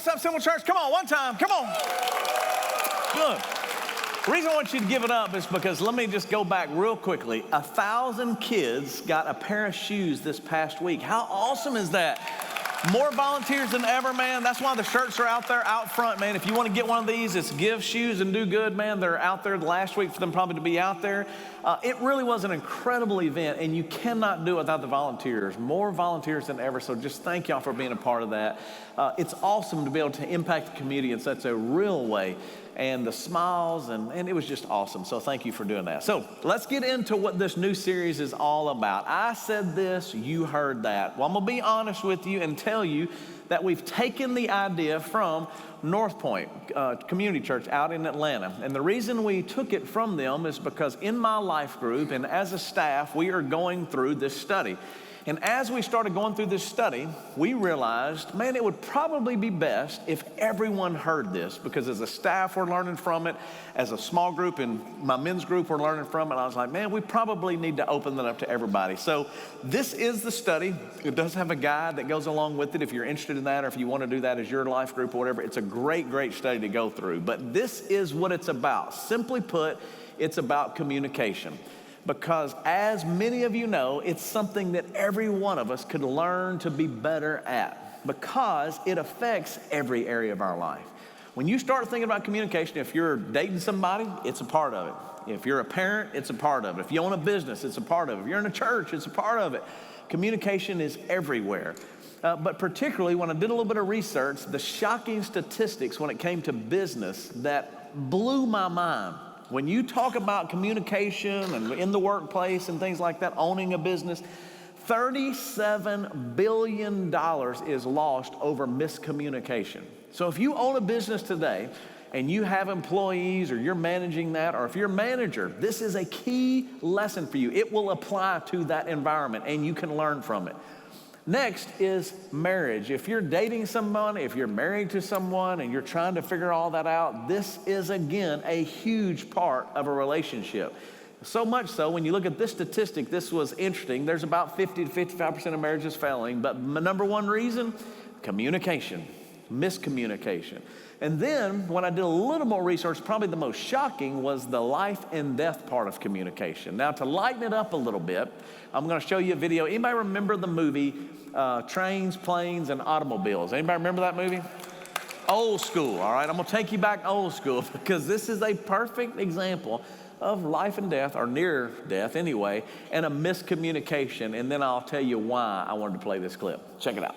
What's up, Simple Church? Come on, one time. Come on. Good. The reason I want you to give it up is because let me just go back real quickly. 1,000 kids got a pair of shoes this past week. How awesome is that? More volunteers than ever, man. That's why the shirts are out there, out front, man. If you want to get one of these, it's Give Shoes and Do Good, man. They're out there last week for them probably to be out there. It really was an incredible event, and you cannot do it without the volunteers. More volunteers than ever, so just thank y'all for being a part of that. It's awesome to be able to impact the community in such a real way, and the smiles, and it was just awesome. So thank you for doing that. So let's get into what this new series is all about. I said this, you heard that. Well, I'm going to be honest with you and tell you that we've taken the idea from North Point Community Church out in Atlanta. And the reason we took it from them is because in my life group and as a staff, we are going through this study. And as we started going through this study, we realized, man, it would probably be best if everyone heard this, because as a staff, we're learning from it. As a small group and my men's group, we're learning from it. And I was like, man, we probably need to open that up to everybody. So this is the study. It does have a guide that goes along with it if you're interested in that, or if you want to do that as your life group or whatever. It's a great, great study to go through. But this is what it's about. Simply put, it's about communication. Because as many of you know, it's something that every one of us could learn to be better at, because it affects every area of our life. When you start thinking about communication, if you're dating somebody, it's a part of it. If you're a parent, it's a part of it. If you own a business, it's a part of it. If you're in a church, it's a part of it. Communication is everywhere. But particularly when I did a little bit of research, the shocking statistics when it came to business that blew my mind. When you talk about communication and in the workplace and things like that, owning a business, $37 billion is lost over miscommunication. So if you own a business today and you have employees, or you're managing that, or if you're a manager, this is a key lesson for you. It will apply to that environment and you can learn from it. Next is marriage. If you're dating someone, if you're married to someone and you're trying to figure all that out, this is, again, a huge part of a relationship. So much so, when you look at this statistic, this was interesting. There's about 50 to 55% of marriages failing, but the number one reason, communication, miscommunication. And then when I did a little more research, probably the most shocking was the life and death part of communication. Now, to lighten it up a little bit, I'm going to show you a video. Anybody remember the movie Trains, Planes, and Automobiles? Anybody remember that movie? Old school, all right? I'm going to take you back old school, because this is a perfect example of life and death, or near death anyway, and a miscommunication. And then I'll tell you why I wanted to play this clip. Check it out.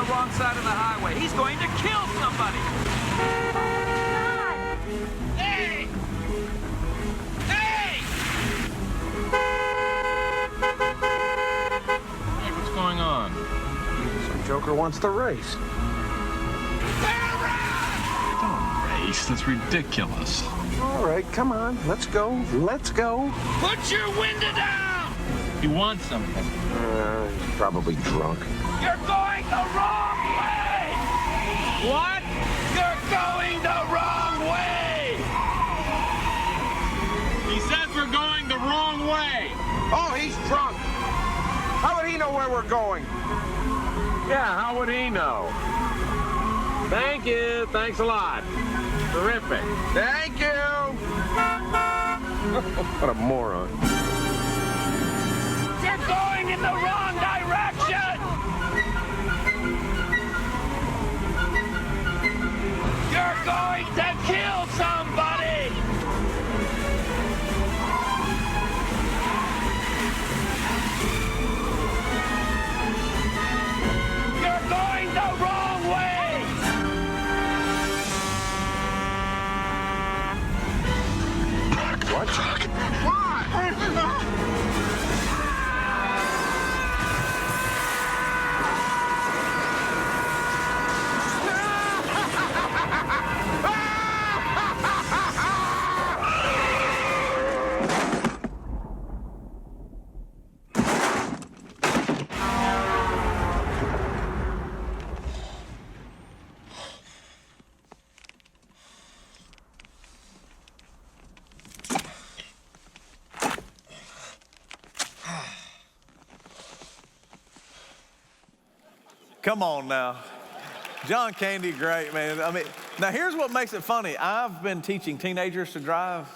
Wrong side of the highway. He's going to kill somebody. God. Hey! Hey! Hey, what's going on? Some joker wants to race. Don't race. That's ridiculous. All right, come on. Let's go. Let's go. Put your window down! You want something? He's probably drunk. You're going the wrong way! What? You're going the wrong way! He says we're going the wrong way. Oh, he's drunk. How would he know where we're going? Yeah, how would he know? Thank you. Thanks a lot. Terrific. Thank you. What a moron. You're going in the wrong direction! You're going to kill somebody! You're going the wrong way! What? Come on now. John Candy, great, man. I mean, now here's what makes it funny. I've been teaching teenagers to drive.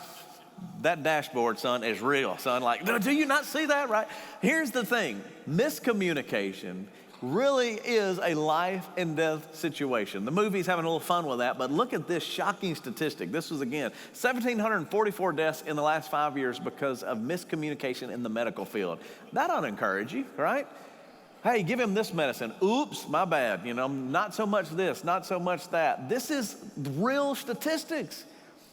That dashboard, son, is real, son. Like, do you not see that, right? Here's the thing. Miscommunication really is a life and death situation. The movie's having a little fun with that, but look at this shocking statistic. This was, again, 1,744 deaths in the last 5 years because of miscommunication in the medical field. That ought to encourage you, right? Hey, give him this medicine. Oops, my bad. You know, not so much this, not so much that. This is real statistics.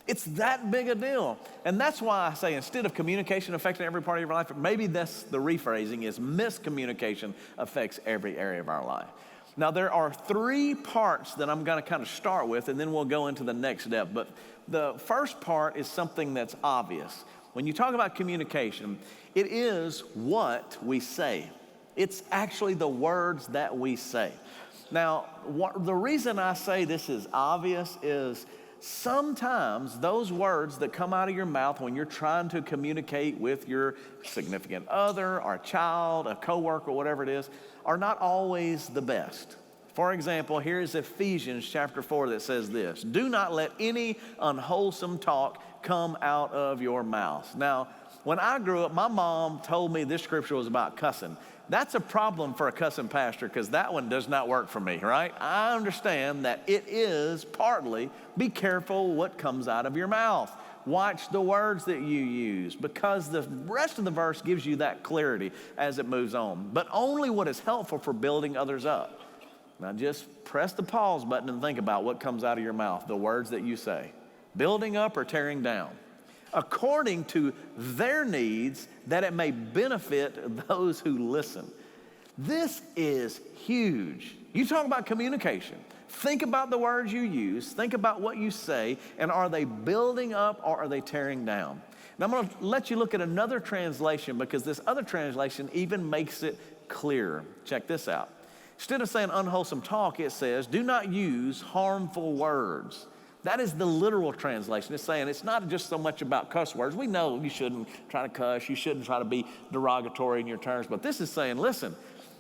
It's that big a deal. And that's why I say instead of communication affecting every part of your life, maybe that's the rephrasing is miscommunication affects every area of our life. Now, there are 3 parts that I'm going to kind of start with, and then we'll go into the next step. But the first part is something that's obvious. When you talk about communication, it is what we say. It's actually the words that we say. Now, the reason I say this is obvious is sometimes those words that come out of your mouth when you're trying to communicate with your significant other or a child, a coworker, whatever it is, are not always the best. For example, here's Ephesians chapter 4 that says this: do not let any unwholesome talk come out of your mouth. Now, when I grew up, my mom told me this scripture was about cussing. That's a problem for a cussing pastor because that one does not work for me, right? I understand that it is partly be careful what comes out of your mouth. Watch the words that you use because the rest of the verse gives you that clarity as it moves on. But only what is helpful for building others up. Now just press the pause button and think about what comes out of your mouth, the words that you say. Building up or tearing down, according to their needs, that it may benefit those who listen. This is huge. You talk about communication. Think about the words you use. Think about what you say, and are they building up or are they tearing down? Now I'm going to let you look at another translation because this other translation even makes it clearer. Check this out. Instead of saying unwholesome talk, it says, do not use harmful words. That is the literal translation. It's saying it's not just so much about cuss words. We know you shouldn't try to cuss. You shouldn't try to be derogatory in your terms. But this is saying, listen,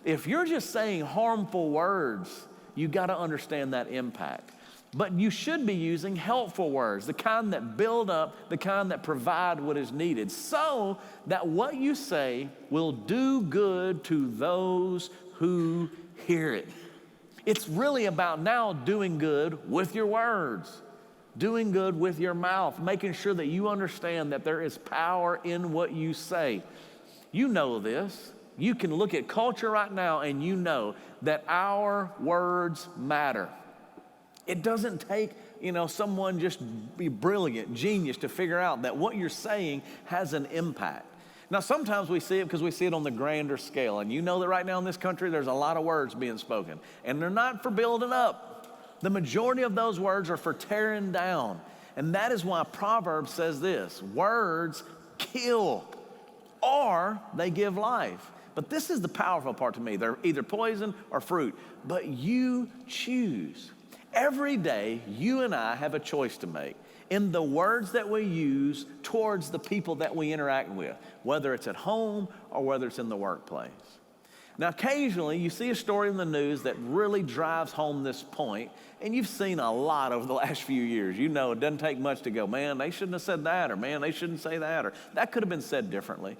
if you're just saying harmful words, you got to understand that impact. But you should be using helpful words, the kind that build up, the kind that provide what is needed, so that what you say will do good to those who hear it. It's really about now doing good with your words. Doing good with your mouth, making sure that you understand that there is power in what you say. You know this. You can look at culture right now and you know that our words matter. It doesn't take, someone just be brilliant, genius to figure out that what you're saying has an impact. Now, sometimes we see it because we see it on the grander scale. And you know that right now in this country, there's a lot of words being spoken. And they're not for building up. The majority of those words are for tearing down. And that is why Proverbs says this: words kill or they give life. But this is the powerful part to me. They're either poison or fruit, but you choose. Every day, you and I have a choice to make in the words that we use towards the people that we interact with, whether it's at home or whether it's in the workplace. Now, occasionally, you see a story in the news that really drives home this point, and you've seen a lot over the last few years. You know it doesn't take much to go, man, they shouldn't have said that, or man, they shouldn't say that, or that could have been said differently.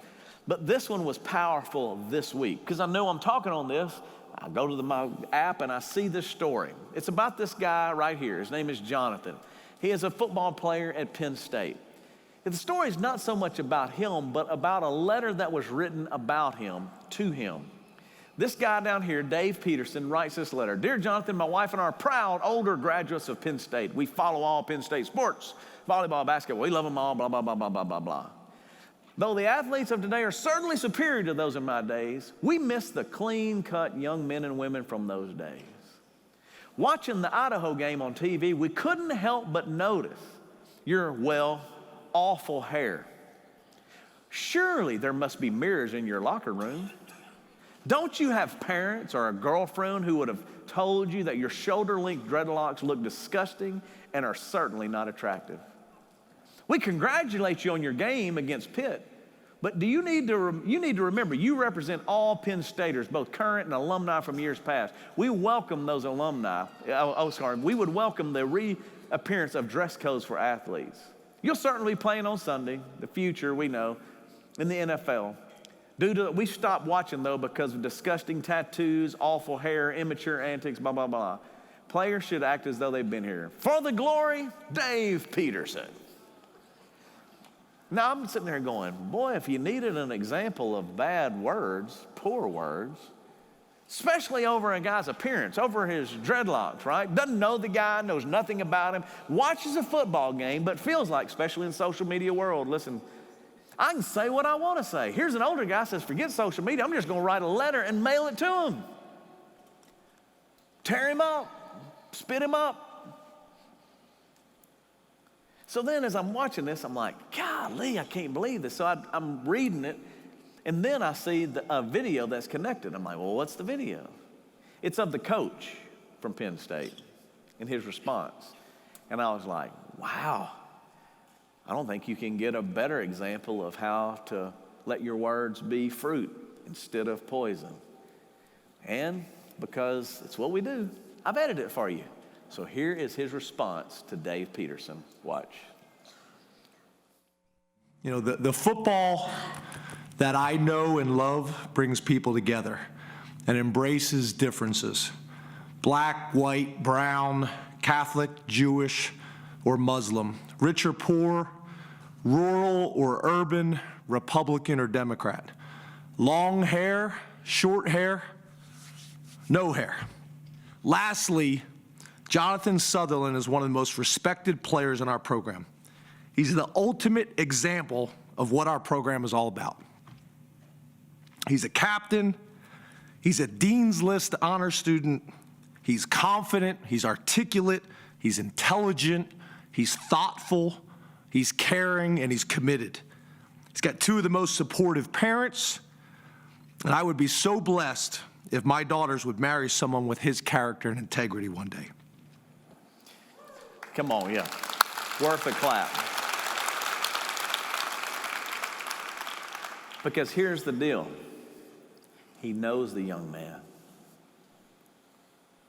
But this one was powerful this week, because I know I'm talking on this. I go to my app, and I see this story. It's about this guy right here. His name is Jonathan. He is a football player at Penn State. The story is not so much about him, but about a letter that was written about him to him. This guy down here, Dave Peterson, writes this letter. Dear Jonathan, my wife and I are proud older graduates of Penn State. We follow all Penn State sports, volleyball, basketball. We love them all, blah, blah, blah, blah, blah, blah, blah. Though the athletes of today are certainly superior to those in my days, we miss the clean-cut young men and women from those days. Watching the Idaho game on TV, we couldn't help but notice your, awful hair. Surely there must be mirrors in your locker room. Don't you have parents or a girlfriend who would have told you that your shoulder-length dreadlocks look disgusting and are certainly not attractive? We congratulate you on your game against Pitt, But you need to remember, you represent all Penn Staters, both current and alumni from years past. We welcome those alumni. We would welcome the reappearance of dress codes for athletes. You'll certainly be playing on Sunday, the future, we know, in the NFL. We stopped watching, though, because of disgusting tattoos, awful hair, immature antics, blah, blah, blah. Players should act as though they've been here. For the glory, Dave Peterson. Now, I'm sitting there going, boy, if you needed an example of bad words, poor words, especially over a guy's appearance, over his dreadlocks, right? Doesn't know the guy, knows nothing about him, watches a football game, but feels like, especially in the social media world, listen, I can say what I want to say. Here's an older guy says, forget social media. I'm just going to write a letter and mail it to him. Tear him up, spit him up. So then as I'm watching this, I'm like, golly, I can't believe this. So I'm reading it, and then I see a video that's connected. I'm like, well, what's the video? It's of the coach from Penn State and his response. And I was like, wow, I don't think you can get a better example of how to let your words be fruit instead of poison. And because it's what we do, I've edited it for you. So here is his response to Dave Peterson. Watch. You know, the football that I know and love brings people together and embraces differences. Black, white, brown, Catholic, Jewish, or Muslim, rich or poor, rural or urban, Republican or Democrat, long hair, short hair, no hair. Lastly, Jonathan Sutherland is one of the most respected players in our program. He's the ultimate example of what our program is all about. He's a captain. He's a Dean's List honor student. He's confident. He's articulate. He's intelligent. He's thoughtful. He's caring, and he's committed. He's got two of the most supportive parents, and I would be so blessed if my daughters would marry someone with his character and integrity one day. Come on, yeah. Worth a clap. Because here's the deal. He knows the young man.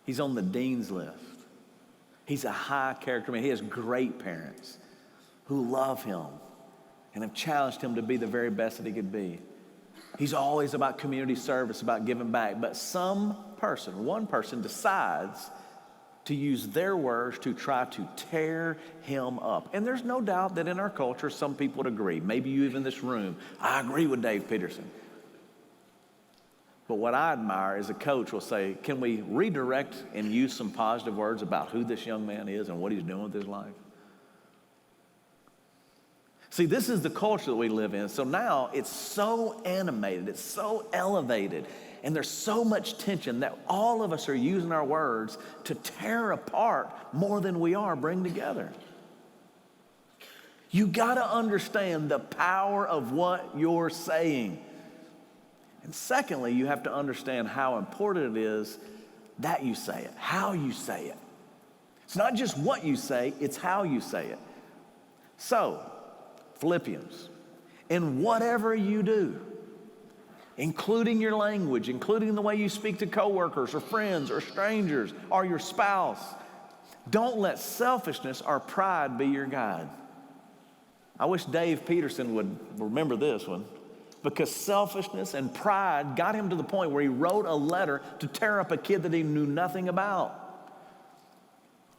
He's on the dean's list. He's a high character man. He has great parents who love him and have challenged him to be the very best that he could be. He's always about community service, about giving back. But one person decides to use their words to try to tear him up. And there's no doubt that in our culture, some people would agree. Maybe you even in this room, I agree with Dave Peterson. But what I admire is a coach will say, can we redirect and use some positive words about who this young man is and what he's doing with his life? See, this is the culture that we live in. So now it's so animated, it's so elevated, and there's so much tension that all of us are using our words to tear apart more than we are bring together. You gotta understand the power of what you're saying. And secondly, you have to understand how important it is that you say it, how you say it. It's not just what you say, it's how you say it. So, Philippians, in whatever you do, including your language, including the way you speak to coworkers or friends or strangers or your spouse, don't let selfishness or pride be your guide. I wish Dave Peterson would remember this one, because selfishness and pride got him to the point where he wrote a letter to tear up a kid that he knew nothing about.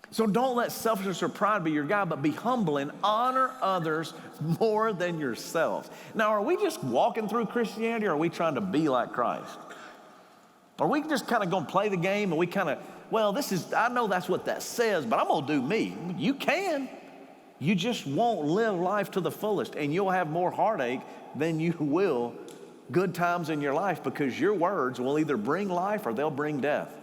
So don't let selfishness or pride be your guide, but be humble and honor others more than yourselves. Now, are we just walking through Christianity, or are we trying to be like Christ? Are we just kind of going to play the game and we kind of, I know that's what that says, but I'm going to do me. You can. You just won't live life to the fullest, and you'll have more heartache than you will good times in your life, because your words will either bring life or they'll bring death.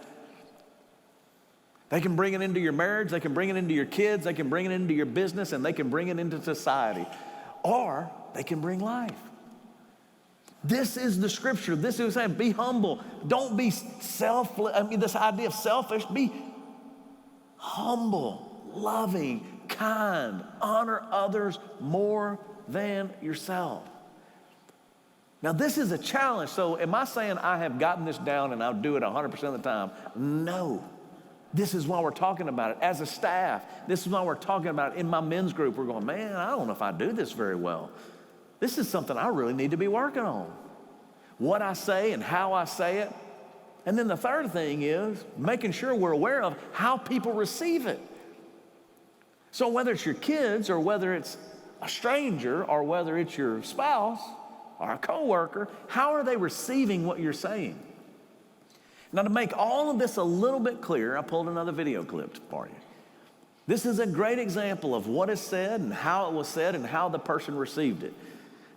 They can bring it into your marriage, they can bring it into your kids, they can bring it into your business, and they can bring it into society. Or they can bring life. This is the scripture. This is saying, be humble. Don't be this idea of selfish. Be humble, loving, kind. Honor others more than yourself. Now, this is a challenge. So am I saying I have gotten this down and I'll do it 100% of the time? No. This is why we're talking about it. As a staff, this is why we're talking about it. In my men's group, we're going, man, I don't know if I do this very well. This is something I really need to be working on. What I say and how I say it. And then the third thing is making sure we're aware of how people receive it. So whether it's your kids or whether it's a stranger or whether it's your spouse or a coworker, how are they receiving what you're saying? Now, to make all of this a little bit clearer, I pulled another video clip for you. This is a great example of what is said and how it was said and how the person received it.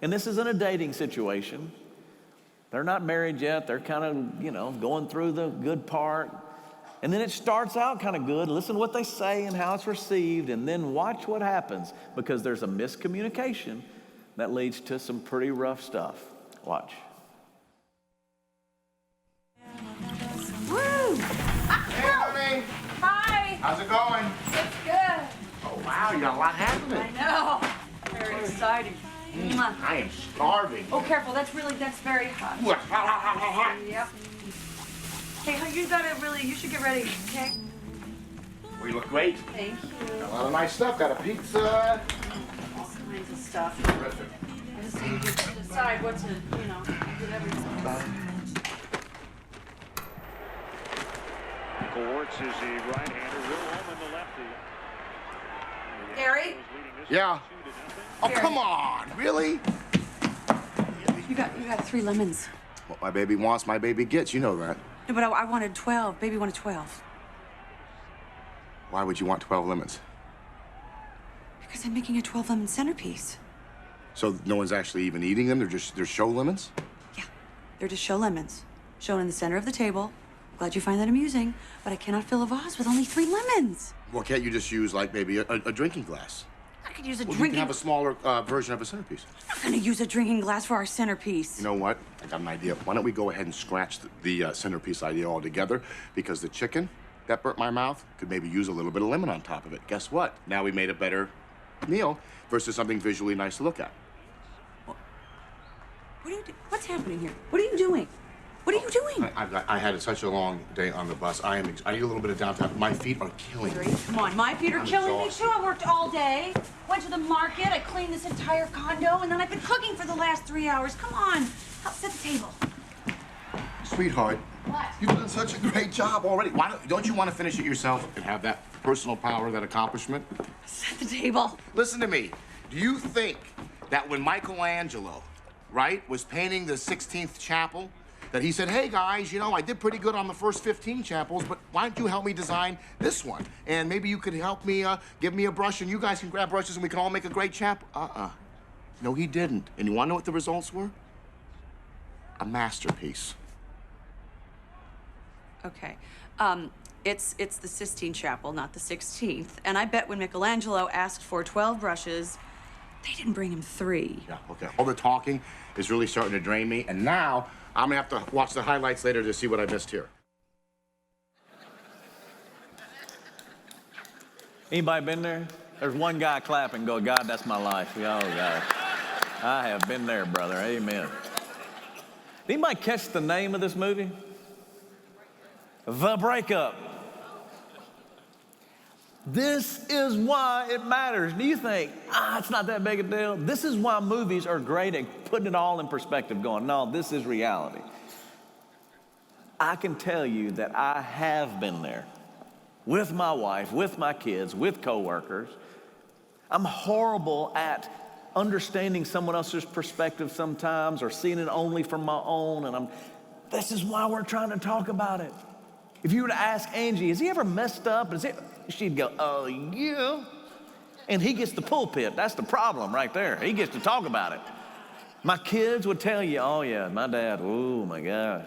And this isn't a dating situation. They're not married yet. They're kind of, going through the good part. And then it starts out kind of good. Listen to what they say and how it's received, and then watch what happens, because there's a miscommunication that leads to some pretty rough stuff. Watch. Woo! Hey, honey. Hi! How's it going? It's good. Oh, wow, you got a lot happening. I know. Very exciting. Mwah. I am starving. Oh, careful. That's very hot. Yep. Hey, you should get ready, okay? We look great. Thank you. A lot of nice stuff. Got a pizza. All kinds of stuff. Terrific. I just need to decide what to, get everything. Michael Wartz is the right-hander. Will Holman, the lefty. Gary? Yeah. Oh, Here. come on. Really? You got 3 lemons. What my baby wants, my baby gets. You know that. No, but I wanted 12. Baby wanted 12. Why would you want 12 lemons? Because I'm making a 12-lemon centerpiece. So no one's actually even eating them? They're show lemons? Yeah, they're just show lemons. Shown in the center of the table. Glad you find that amusing, but I cannot fill a vase with only 3 lemons. Well, can't you just use, like, maybe a drinking glass? I could use a Well, you drinking... can have a smaller version of a centerpiece. I'm not gonna use a drinking glass for our centerpiece. You know what? I got an idea. Why don't we go ahead and scratch the centerpiece idea altogether? Because the chicken that burnt my mouth could maybe use a little bit of lemon on top of it. Guess what? Now we made a better meal versus something visually nice to look at. What are you What's happening here? What are you doing? What are you doing? I had such a long day on the bus. I need a little bit of downtime. My feet are killing me. Come on, my feet are I'm killing me exhausted. too. I worked all day, went to the market, I cleaned this entire condo, and then I've been cooking for the last 3 hours. Come on, help set the table. Sweetheart, What? you've done such a great job already. Don't you want to finish it yourself and have that personal power, that accomplishment? Set the table. Listen to me. Do you think that when Michelangelo, right, was painting the 16th chapel, that he said, hey guys, I did pretty good on the first 15 chapels, but why don't you help me design this one? And maybe you could help me, give me a brush, and you guys can grab brushes and we can all make a great chapel? No, he didn't. And you want to know what the results were? A masterpiece. Okay. It's the Sistine Chapel, not the 16th. And I bet when Michelangelo asked for 12 brushes, they didn't bring him 3. Yeah, okay. All the talking is really starting to drain me, and now I'm gonna have to watch the highlights later to see what I missed here. Anybody been there? There's one guy clapping, go, God, that's my life. Oh, God. I have been there, brother. Amen. Anybody catch the name of this movie? The Breakup. This is why it matters. Do you think, it's not that big a deal? This is why movies are great at putting it all in perspective, going, no, this is reality. I can tell you that I have been there with my wife, with my kids, with coworkers. I'm horrible at understanding someone else's perspective sometimes, or seeing it only from my own, and this is why we're trying to talk about it. If you were to ask Angie, has he ever messed up? She'd go, oh, yeah. And he gets the pulpit. That's the problem right there. He gets to talk about it. My kids would tell you, oh, yeah, my dad, oh, my gosh.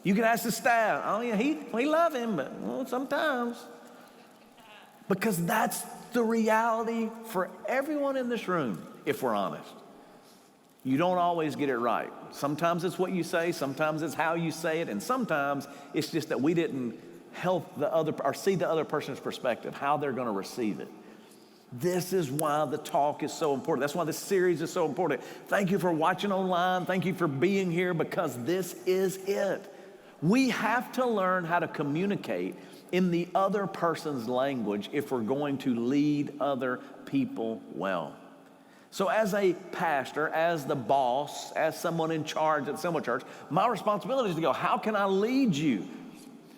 You can ask the staff, oh, yeah, we love him, but sometimes. Because that's the reality for everyone in this room, if we're honest. You don't always get it right. Sometimes it's what you say, sometimes it's how you say it, and sometimes it's just that we didn't help the other or see the other person's perspective, how they're going to receive it. This is why the talk is so important. That's why this series is so important. Thank you for watching online. Thank you for being here, because this is it. We have to learn how to communicate in the other person's language if we're going to lead other people well. So as a pastor, as the boss, as someone in charge at Symbol Church, my responsibility is to go, how can I lead you?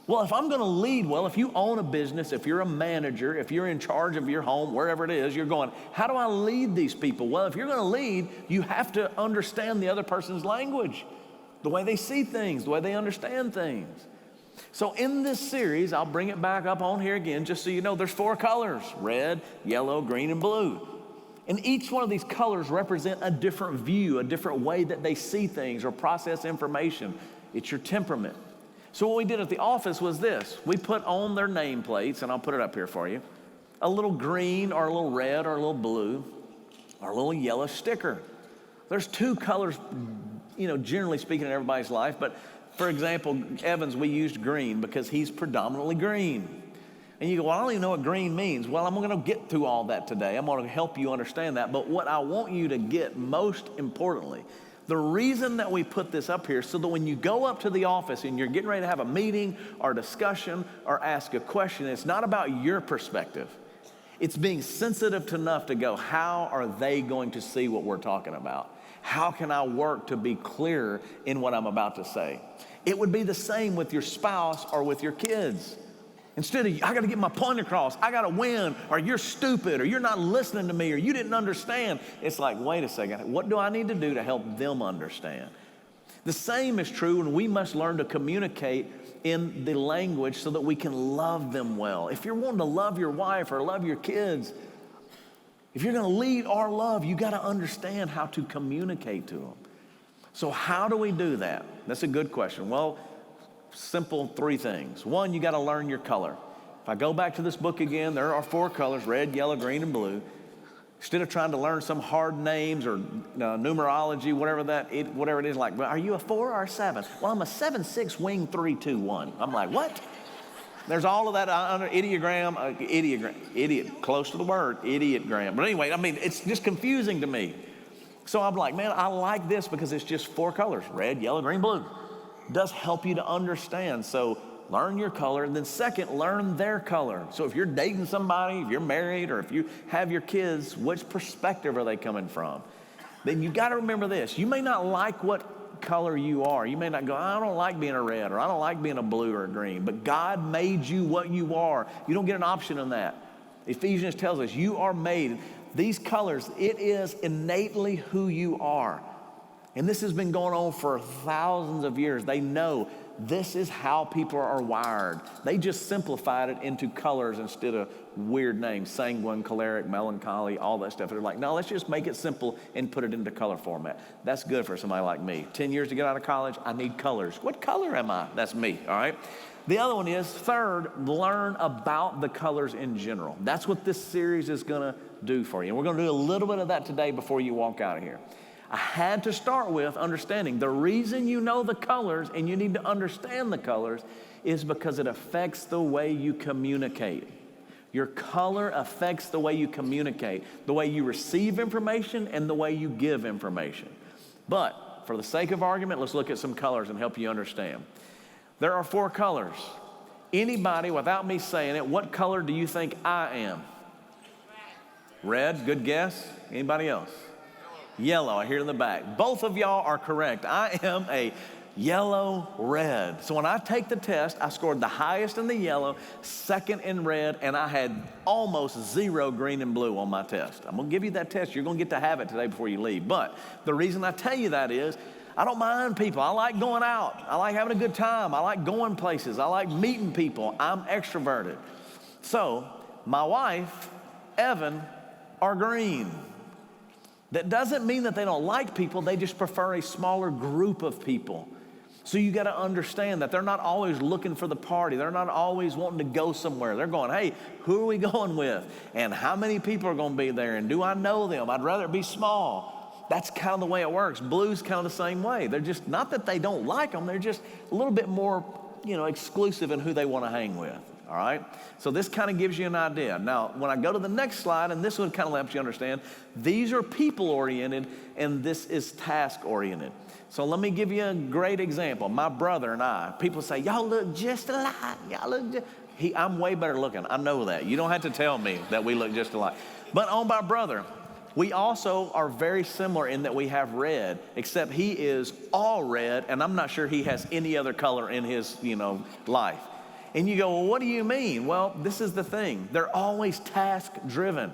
Well, if I'm going to lead well, if you own a business, if you're a manager, if you're in charge of your home, wherever it is, you're going, how do I lead these people? Well, if you're going to lead, you have to understand the other person's language, the way they see things, the way they understand things. So in this series, I'll bring it back up on here again, just so you know, there's 4 colors: red, yellow, green, and blue. And each one of these colors represent a different view, a different way that they see things or process information. It's your temperament. So what we did at the office was this. We put on their nameplates, and I'll put it up here for you, a little green or a little red or a little blue or a little yellow sticker. There's 2 colors, generally speaking, in everybody's life. But for example, Evans, we used green because he's predominantly green. And you go, well, I don't even know what green means. Well, I'm going to get through all that today. I'm going to help you understand that. But what I want you to get most importantly, the reason that we put this up here, so that when you go up to the office and you're getting ready to have a meeting or discussion or ask a question, it's not about your perspective. It's being sensitive enough to go, how are they going to see what we're talking about? How can I work to be clearer in what I'm about to say? It would be the same with your spouse or with your kids. Instead of, I got to get my point across, I got to win, or you're stupid, or you're not listening to me, or you didn't understand. It's like, wait a second, what do I need to do to help them understand? The same is true, and we must learn to communicate in the language so that we can love them well. If you're wanting to love your wife or love your kids, if you're going to lead or love, you got to understand how to communicate to them. So how do we do that? That's a good question. Well, simple 3 things. 1, you got to learn your color. If I go back to this book again, there are 4 colors: red, yellow, green, and blue. Instead of trying to learn some hard names or numerology, whatever it is, like, well, are you a 4 or a 7? Well, I'm a 7-6 wing 3-2-1. I'm like, what? There's all of that under idiot, close to the word, idiotgram. But anyway, it's just confusing to me. So I'm like, man, I like this because it's just 4 colors: red, yellow, green, blue. It does help you to understand. So learn your color, and then second, learn their color. So if you're dating somebody, if you're married, or if you have your kids, which perspective are they coming from? Then you got to remember this. You may not like what color you are. You may not go, I don't like being a red, or I don't like being a blue or a green, but God made you what you are. You don't get an option on that. Ephesians tells us you are made. These colors, it is innately who you are. And this has been going on for thousands of years. They know this is how people are wired. They just simplified it into colors instead of weird names: sanguine, choleric, melancholy, all that stuff. They're like, no, let's just make it simple and put it into color format. That's good for somebody like me. 10 years to get out of college, I need colors. What color am I? That's me, all right? The other one is, third, learn about the colors in general. That's what this series is going to do for you. And we're going to do a little bit of that today before you walk out of here. I had to start with understanding the reason you know the colors and you need to understand the colors is because it affects the way you communicate. Your color affects the way you communicate, the way you receive information and the way you give information. But for the sake of argument, let's look at some colors and help you understand. There are 4 colors. Anybody, without me saying it, what color do you think I am? Red, good guess. Anybody else? Yellow, I hear in the back. Both of y'all are correct. I am a yellow red. So when I take the test, I scored the highest in the yellow, second in red, and I had almost 0 green and blue on my test. I'm gonna give you that test. You're gonna get to have it today before you leave. But the reason I tell you that is, I don't mind people. I like going out. I like having a good time. I like going places. I like meeting people. I'm extroverted. So my wife, Evan, are green. That doesn't mean that they don't like people. They just prefer a smaller group of people. So you got to understand that they're not always looking for the party. They're not always wanting to go somewhere. They're going, hey, who are we going with? And how many people are going to be there? And do I know them? I'd rather it be small. That's kind of the way it works. Blue's kind of the same way. They're just, not that they don't like them, they're just a little bit more, exclusive in who they want to hang with. all right? So this kind of gives you an idea. Now, when I go to the next slide, and this one kind of helps you understand, these are people-oriented, and this is task-oriented. So let me give you a great example. My brother and I, people say, y'all look just alike. Y'all look just... I'm way better looking. I know that. You don't have to tell me that we look just alike. But on my brother, we also are very similar in that we have red, except he is all red, and I'm not sure he has any other color in his, life. And you go, well, what do you mean? Well, this is the thing. They're always task-driven.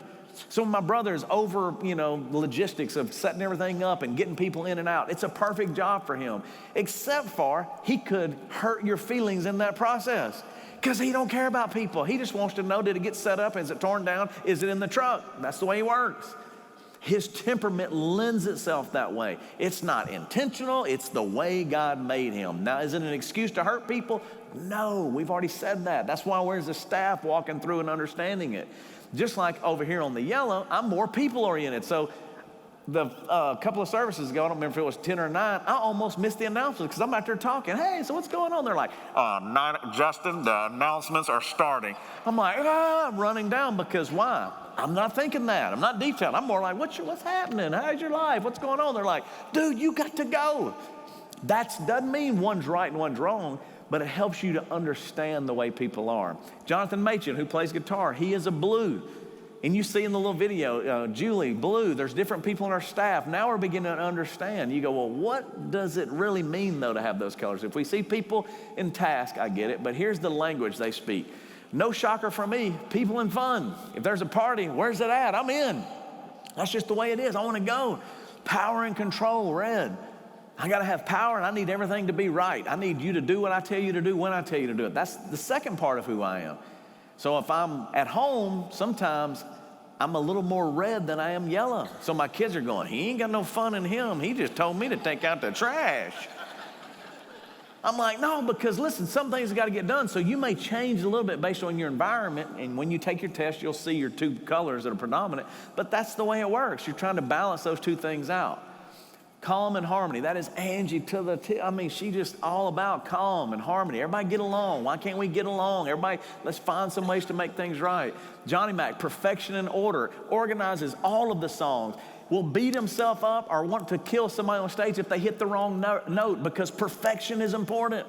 So my brother is over, logistics of setting everything up and getting people in and out. It's a perfect job for him, except for he could hurt your feelings in that process because he don't care about people. He just wants to know, did it get set up? Is it torn down? Is it in the truck? That's the way he works. His temperament lends itself that way. It's not intentional. It's the way God made him. Now, is it an excuse to hurt people? No, we've already said that. That's why there's a staff walking through and understanding it. Just like over here on the yellow, I'm more people-oriented. So the couple of services ago, I don't remember if it was 10 or 9, I almost missed the announcements because I'm out there talking. Hey, so what's going on? They're like, Justin, the announcements are starting. I'm like, I'm running down because why? I'm not thinking that. I'm not detailed. I'm more like, what's happening? How's your life? What's going on? They're like, dude, you got to go. That doesn't mean one's right and one's wrong, but it helps you to understand the way people are. Jonathan Machin, who plays guitar, he is a blue. And you see in the little video, Julie, blue, there's different people in our staff. Now we're beginning to understand. You go, well, what does it really mean, though, to have those colors? If we see people in task, I get it, but here's the language they speak. No shocker for me, people and fun. If there's a party, where's it at? I'm in. That's just the way it is. I want to go. Power and control, red. I got to have power, and I need everything to be right. I need you to do what I tell you to do when I tell you to do it. That's the second part of who I am. So if I'm at home, sometimes I'm a little more red than I am yellow. So my kids are going, he ain't got no fun in him. He just told me to take out the trash. I'm like, no, because listen, some things got to get done. So you may change a little bit based on your environment. And when you take your test, you'll see your two colors that are predominant. But that's the way it works. You're trying to balance those two things out. Calm and harmony. That is Angie to the tip. I mean, she just all about calm and harmony. Everybody get along. Why can't we get along? Everybody, let's find some ways to make things right. Johnny Mac, perfection and order. Organizes all of the songs. Will beat himself up or want to kill somebody on stage if they hit the wrong note because perfection is important.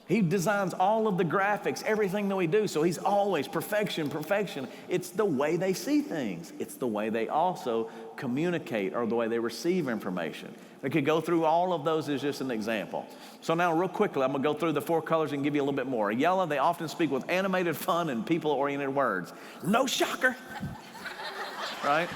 He designs all of the graphics, everything that we do. So he's always perfection, perfection. It's the way they see things. It's the way they also communicate or the way they receive information. We could go through all of those as just an example. So now real quickly, I'm gonna go through the 4 colors and give you a little bit more. Yellow, they often speak with animated fun and people-oriented words. No shocker, right?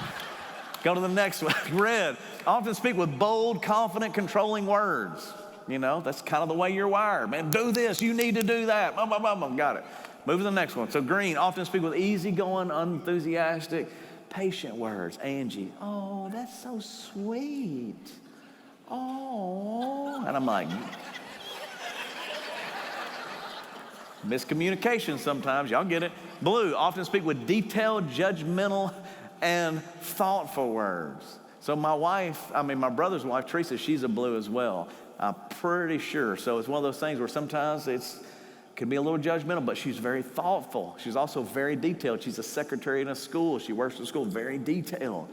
Go to the next one. Red, often speak with bold, confident, controlling words. That's kind of the way you're wired. Man, do this, you need to do that. Blah, blah, blah, blah. Got it. Move to the next one. So green, often speak with easygoing, unenthusiastic, patient words. Angie, oh, that's so sweet. Oh. And I'm like, miscommunication sometimes. Y'all get it. Blue, often speak with detailed, judgmental, and thoughtful words. So my brother's wife, Teresa, she's a blue as well. I'm pretty sure. So it's one of those things where sometimes can be a little judgmental, but she's very thoughtful. She's also very detailed. She's a secretary in a school. She works in a school, very detailed.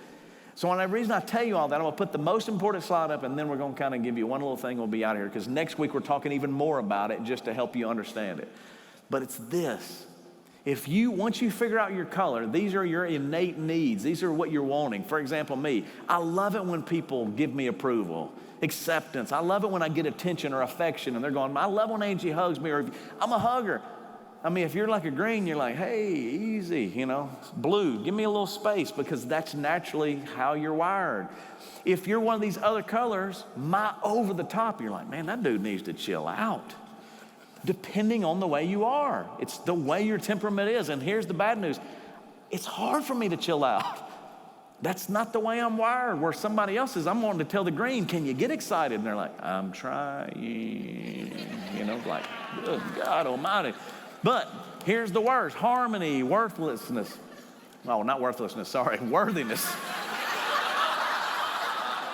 So the reason I tell you all that, I'm gonna put the most important slide up, and then we're gonna kind of give you one little thing. We'll be out of here because next week we're talking even more about it just to help you understand it. But it's this. Once you figure out your color, these are your innate needs. These are what you're wanting. For example, me, I love it when people give me approval, acceptance. I love it when I get attention or affection, and they're going, I love when Angie hugs me, or I'm a hugger. I mean, if you're like a green, you're like, hey, easy, Blue, give me a little space because that's naturally how you're wired. If you're one of these other colors, my over the top, you're like, man, that dude needs to chill out. Depending on the way you are. It's the way your temperament is. And here's the bad news. It's hard for me to chill out. That's not the way I'm wired. Where somebody else is, I'm wanting to tell the green, can you get excited? And they're like, I'm trying. Like, good God almighty. But here's the worst. Harmony, worthlessness. Oh, not worthlessness, sorry. Worthiness.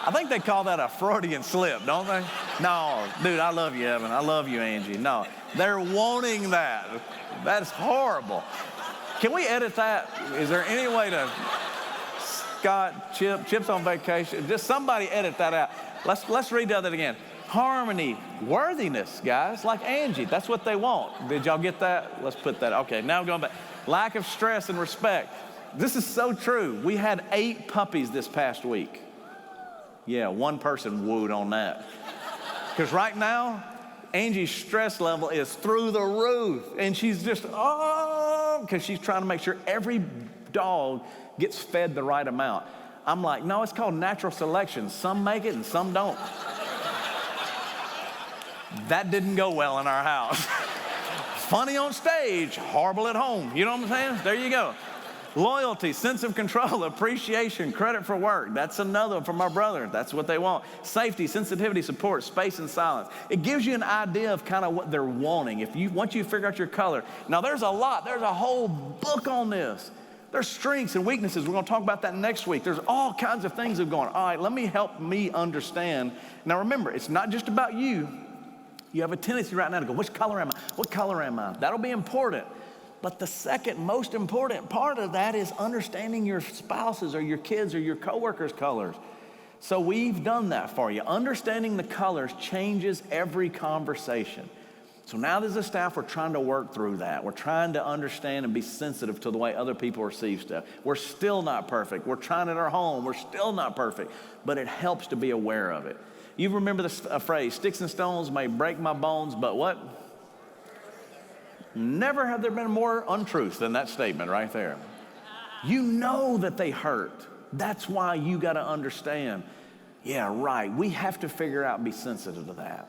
I think they call that a Freudian slip, don't they? No, dude, I love you, Evan. I love you, Angie. No, they're wanting that. That's horrible. Can we edit that? Is there any way to, Scott, Chip's on vacation. Just somebody edit that out. Let's redo that again. Harmony, worthiness, guys, like Angie. That's what they want. Did y'all get that? Let's put that. Okay, now I'm going back. Lack of stress and respect. This is so true. We had 8 puppies this past week. Yeah, one person wooed on that. Because right now, Angie's stress level is through the roof. And she's just, because she's trying to make sure every dog gets fed the right amount. I'm like, no, it's called natural selection. Some make it and some don't. That didn't go well in our house. Funny on stage, horrible at home. You know what I'm saying? There you go. Loyalty, sense of control, appreciation, credit for work. That's another one from our brother. That's what they want. Safety, sensitivity, support, space, and silence. It gives you an idea of kind of what they're wanting. Once you figure out your color. Now, there's a lot. There's a whole book on this. There's strengths and weaknesses. We're going to talk about that next week. There's all kinds of things that are going on. All right, let me help me understand. Now, remember, it's not just about you. You have a tendency right now to go, which color am I? What color am I? That'll be important. But the second most important part of that is understanding your spouses or your kids or your coworkers' colors. So we've done that for you. Understanding the colors changes every conversation. So now as a staff, we're trying to work through that. We're trying to understand and be sensitive to the way other people receive stuff. We're still not perfect. We're trying at our home. We're still not perfect. But it helps to be aware of it. You remember this phrase, sticks and stones may break my bones, but what? Never have there been more untruth than that statement right there. You know that they hurt. That's why you got to understand. Yeah, right. We have to figure out and be sensitive to that.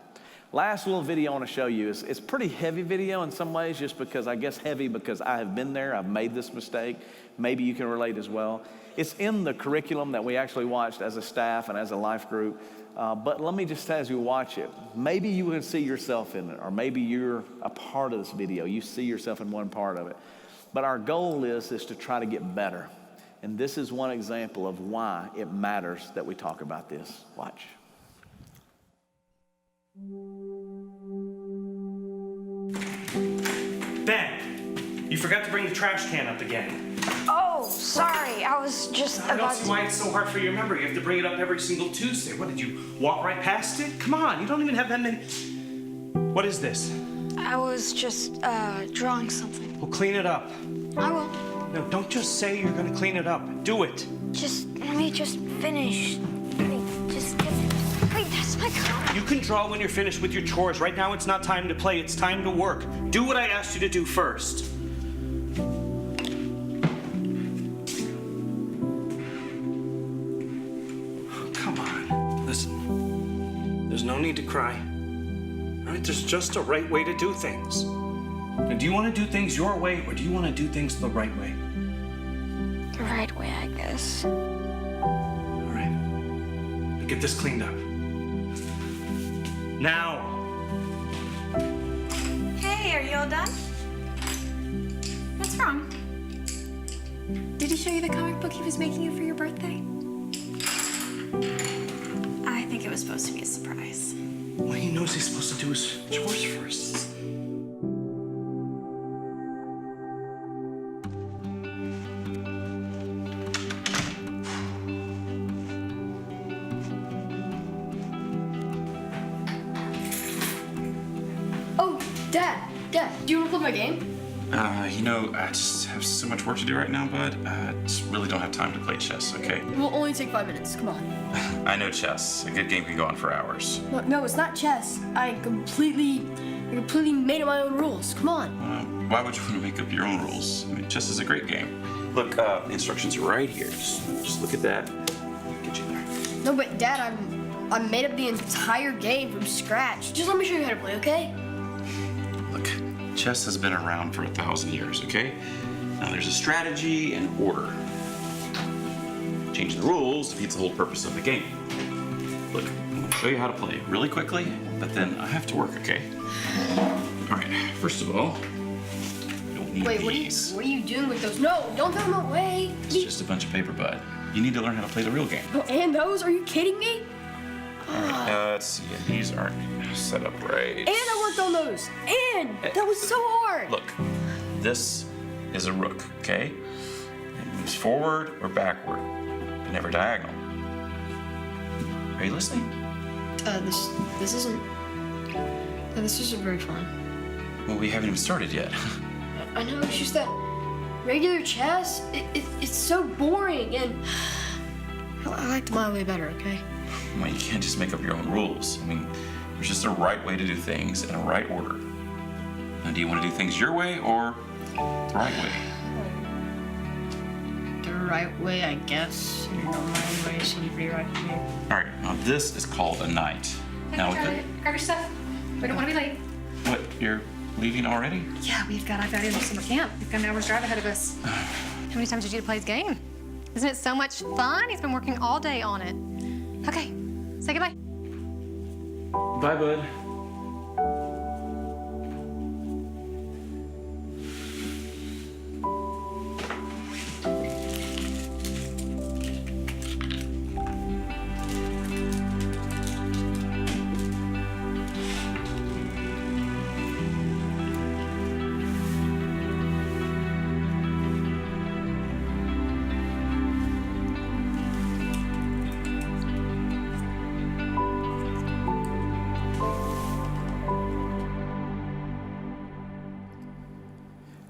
Last little video I want to show you is it's pretty heavy video in some ways, just because I guess heavy because I have been there. I've made this mistake. Maybe you can relate as well. It's in the curriculum that we actually watched as a staff and as a life group. But let me just say, as you watch it, maybe you can see yourself in it, or maybe you're a part of this video. You see yourself in one part of it. But our goal is to try to get better. And this is one example of why it matters that we talk about this. Watch. Ben, you forgot to bring the trash can up again. Oh, sorry. I was just I don't see why it's so hard for you to remember. You have to bring it up every single Tuesday. What, did you walk right past it? Come on, you don't even have that many. What is this? I was just drawing something. Well, clean it up. I will. No, don't just say you're gonna clean it up. Do it. Let me just finish. Wait, that's my color. You can draw when you're finished with your chores. Right now, it's not time to play. It's time to work. Do what I asked you to do first. There's no need to cry. All right, there's just a right way to do things. Now, do you want to do things your way, or do you want to do things the right way? The right way, I guess. All right. Now get this cleaned up. Now. Hey, are you all done? What's wrong? Did he show you the comic book he was making you for your birthday? I think it was supposed to be a surprise. Well, he knows he's supposed to do his chores first. Oh, Dad, do you want to play my game? I just have so much work to do right now, bud. I just really don't have time to play chess, okay? It will only take 5 minutes, come on. I know chess. A good game can go on for hours. No, it's not chess. I completely made up my own rules, come on. Why would you want to make up your own rules? I mean, chess is a great game. Look, the instructions are right here. Just look at that. Get you there. No, but Dad, I made up the entire game from scratch. Just let me show you how to play, okay? Look, chess has been around for 1,000 years, okay? Now there's a strategy and order. Changing the rules defeats the whole purpose of the game. Look, I'm gonna show you how to play really quickly, but then I have to work, okay? All right, first of all, you don't need these. What are you doing with those? No, don't throw them away. It's just a bunch of paper, bud. You need to learn how to play the real game. Oh, and those? Are you kidding me? All right, let's see. These aren't set up right. And I worked on those. And that was so hard. Look, this is a rook, okay? It moves forward or backward, but never diagonal. Are you listening? This isn't very fun. Well, we haven't even started yet. I know, it's just that regular chess, it's so boring, and I liked my way better, okay? Well, you can't just make up your own rules. I mean, there's just a right way to do things in a right order. Now, do you want to do things your way or the right way? The right way, I guess. You know, my way seems pretty right to me. All right, now this is called a knight. Now, Grab your stuff. We don't want to be late. what, you're leaving already? Yeah, I've got to into summer camp. We've got an hour's drive ahead of us. How many times did you play his game? Isn't it so much fun? He's been working all day on it. Okay, say goodbye. Bye, bud.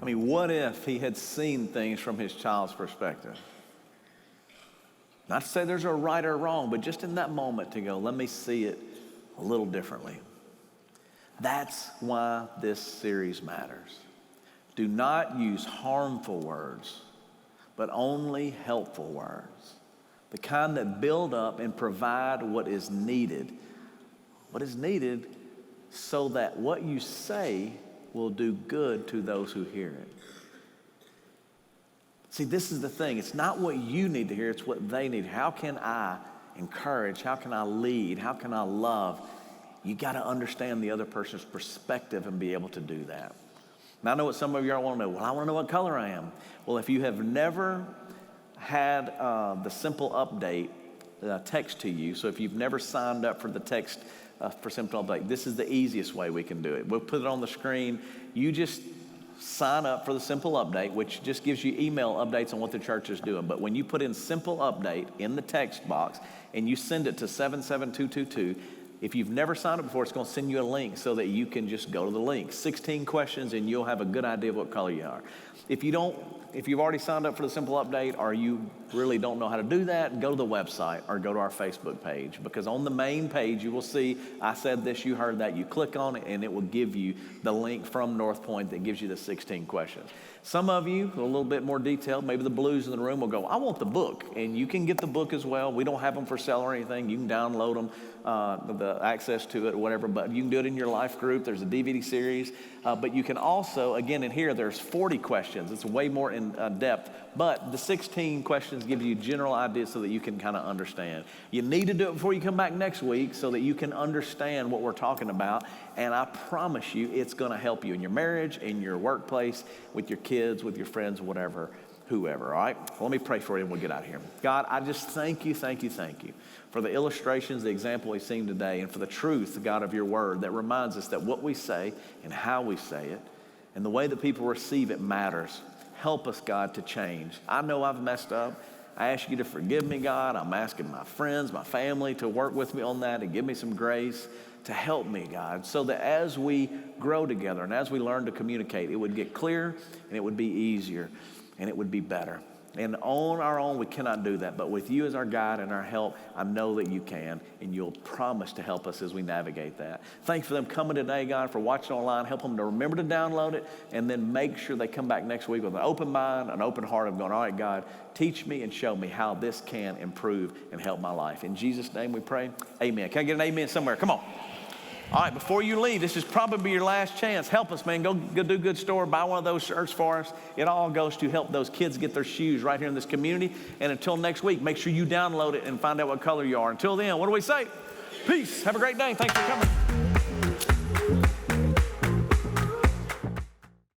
I mean, what if he had seen things from his child's perspective? Not to say there's a right or wrong, but just in that moment to go, let me see it a little differently. That's why this series matters. Do not use harmful words, but only helpful words. The kind that build up and provide what is needed. What is needed so that what you say will do good to those who hear it. See, this is the thing. It's not what you need to hear, it's what they need. How can I encourage? How can I lead? How can I love? You got to understand the other person's perspective and be able to do that. Now, I know what some of y'all want to know. Well, I want to know what color I am. Well, if you have never had the simple update text to you, so if you've never signed up for the text for Simple Update, this is the easiest way we can do it. We'll put it on the screen. You just sign up for the Simple Update, which just gives you email updates on what the church is doing. But when you put in Simple Update in the text box and you send it to 77222, if you've never signed up before, it's going to send you a link so that you can just go to the link. 16 questions and you'll have a good idea of what color you are. If you've already signed up for the Simple Update or you really don't know how to do that, go to the website or go to our Facebook page, because on the main page you will see, I said this, you heard that. You click on it and it will give you the link from North Point that gives you the 16 questions. Some of you, a little bit more detailed, maybe the blues in the room will go, I want the book. And you can get the book as well. We don't have them for sale or anything. You can download them, the access to it or whatever, but you can do it in your life group. There's a DVD series. But you can also, again, in here, there's 40 questions. It's way more in depth. But the 16 questions give you general ideas so that you can kind of understand. You need to do it before you come back next week so that you can understand what we're talking about. And I promise you, it's going to help you in your marriage, in your workplace, with your kids, with your friends, whatever, whoever, all right? Well, let me pray for you and we'll get out of here. God, I just thank you for the illustrations, the example we've seen today, and for the truth, God, of your word that reminds us that what we say and how we say it and the way that people receive it matters. Help us, God, to change. I know I've messed up. I ask you to forgive me, God. I'm asking my friends, my family to work with me on that and give me some grace to help me, God, so that as we grow together and as we learn to communicate, it would get clearer and it would be easier and it would be better. And on our own, we cannot do that. But with you as our guide and our help, I know that you can, and you'll promise to help us as we navigate that. Thank you for them coming today, God, for watching online. Help them to remember to download it, and then make sure they come back next week with an open mind, an open heart of going, all right, God, teach me and show me how this can improve and help my life. In Jesus' name we pray, amen. Can I get an amen somewhere? Come on. All right, before you leave, this is probably your last chance. Help us, man. Go do Good Store. Buy one of those shirts for us. It all goes to help those kids get their shoes right here in this community. And until next week, make sure you download it and find out what color you are. Until then, what do we say? Peace. Have a great day. Thanks for coming.